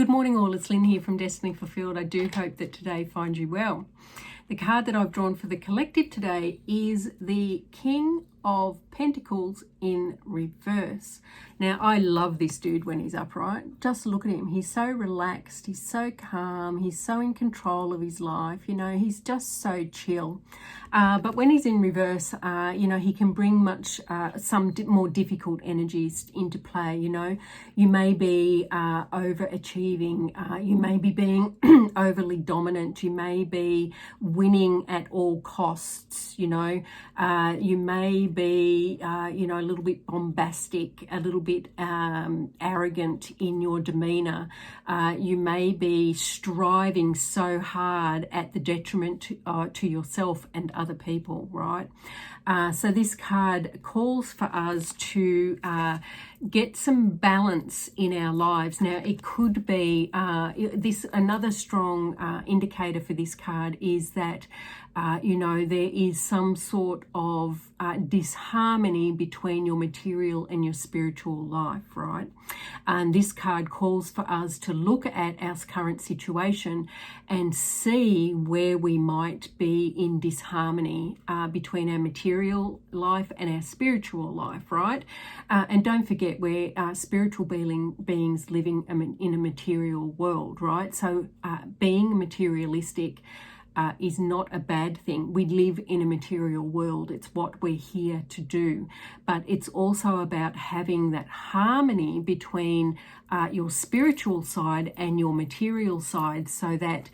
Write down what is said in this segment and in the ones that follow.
Good morning all, it's Lynn here from Destiny Fulfilled. I do hope that today finds you well. The card that I've drawn for the collective today is the King of Pentacles in reverse. Now, I love this dude when he's upright. Just look at him. He's so relaxed. He's so calm. He's so in control of his life. You know, he's just so chill. But when he's in reverse, you know, he can bring some more difficult energies into play. You know, you may be overachieving. You may be being overly dominant. You may be winning at all costs. You know, you may be, you know, a little bit bombastic, a little bit arrogant in your demeanor. You may be striving so hard at the detriment to yourself and other people, right? So this card calls for us to get some balance in our lives. Now, it could be another strong indicator for this card is that you know, there is some sort of disharmony between your material and your spiritual life, right? And this card calls for us to look at our current situation and see where we might be in disharmony between our material life and our spiritual life, right? And don't forget, we're spiritual beings living in a material world, right? So being materialistic is not a bad thing. We live in a material world. It's what we're here to do. But it's also about having that harmony between your spiritual side and your material side so that,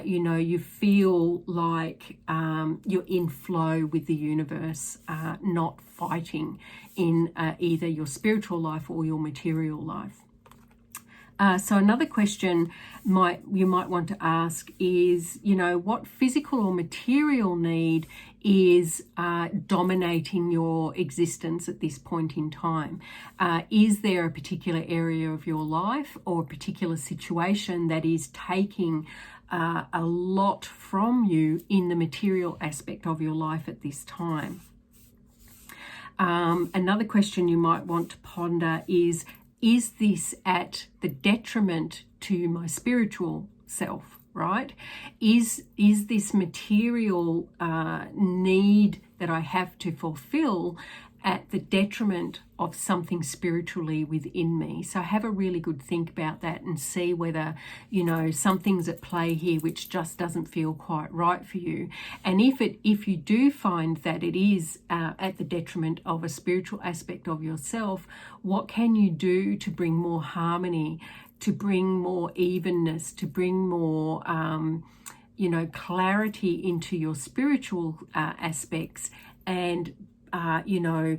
you know, you feel like you're in flow with the universe, not fighting in either your spiritual life or your material life. So another question you might want to ask is, you know, what physical or material need is dominating your existence at this point in time? Is there a particular area of your life or a particular situation that is taking a lot from you in the material aspect of your life at this time? Another question you might want to ponder is this at the detriment to my spiritual self, right? Is this material need that I have to fulfill at the detriment of something spiritually within me? So have a really good think about that and see whether, you know, something's at play here which just doesn't feel quite right for you. And if you do find that it is at the detriment of a spiritual aspect of yourself, what can you do to bring more harmony, to bring more evenness, to bring more you know, clarity into your spiritual aspects, and you know,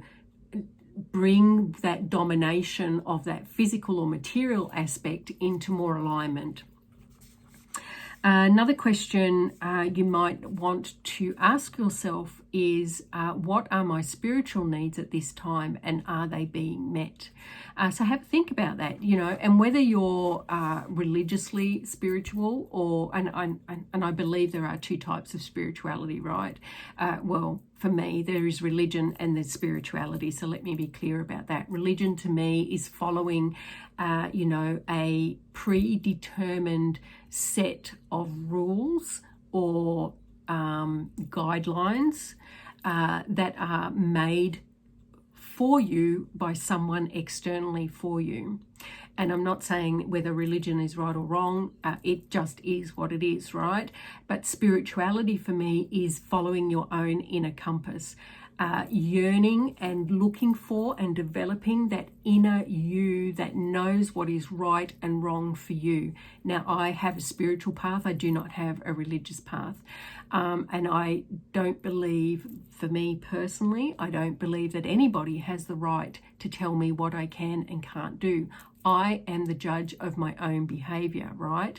bring that domination of that physical or material aspect into more alignment. Another question you might want to ask yourself is, what are my spiritual needs at this time, and are they being met? So have a think about that, you know, and whether you're religiously spiritual or, and I believe there are two types of spirituality, right? Well, for me, there is religion and there's spirituality. So let me be clear about that. Religion to me is following, you know, a predetermined set of rules or guidelines that are made for you by someone externally for you. And I'm not saying whether religion is right or wrong. It just is what it is, right? But spirituality for me is following your own inner compass, yearning and looking for and developing that inner you that knows what is right and wrong for you. Now, I have a spiritual path. I do not have a religious path. And I don't believe, for me personally, I don't believe that anybody has the right to tell me what I can and can't do. I am the judge of my own behavior, right?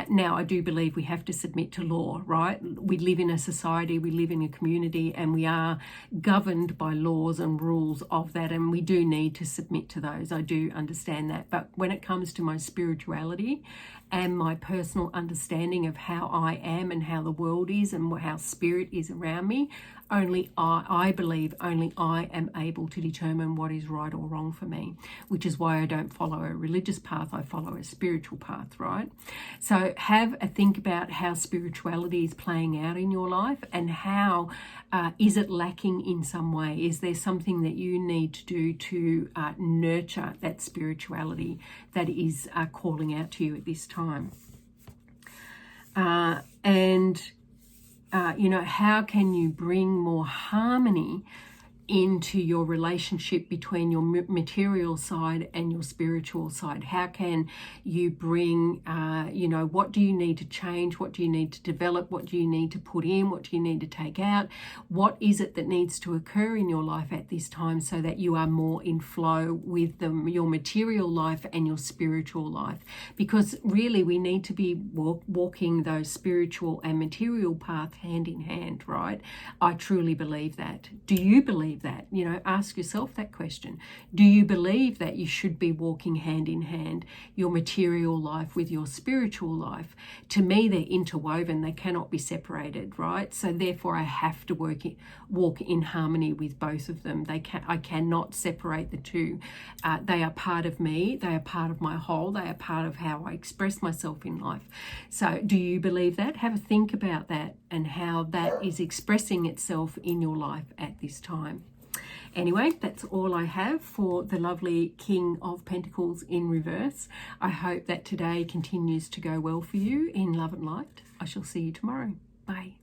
Now, I do believe we have to submit to law, right? We live in a society, we live in a community, and we are governed by laws and rules of that, and we do need to submit to those. I do understand that. But when it comes to my spirituality and my personal understanding of how I am and how the world is is and how spirit is around me, only I believe only I am able to determine what is right or wrong for me, which is why I don't follow a religious path, I follow a spiritual path, right? So have a think about how spirituality is playing out in your life, and how is it lacking in some way? Is there something that you need to do to nurture that spirituality that is calling out to you at this time? How can you bring more harmony into your relationship between your material side and your spiritual side? How can you bring, what do you need to change? What do you need to develop? What do you need to put in? What do you need to take out? What is it that needs to occur in your life at this time so that you are more in flow with your material life and your spiritual life? Because really we need to be walking those spiritual and material paths hand in hand, right? I truly believe that. Do you believe that? Ask yourself that question. Do you believe that you should be walking hand in hand, your material life with your spiritual life? To me, they're interwoven. They cannot be separated, right? So therefore I have to walk in harmony with both of them. I cannot separate the two. They are part of me. They are part of my whole. They are part of how I express myself in life. So do you believe that? Have a think about that and how that is expressing itself in your life at this time. Anyway, that's all I have for the lovely King of Pentacles in reverse. I hope that today continues to go well for you in love and light. I shall see you tomorrow. Bye.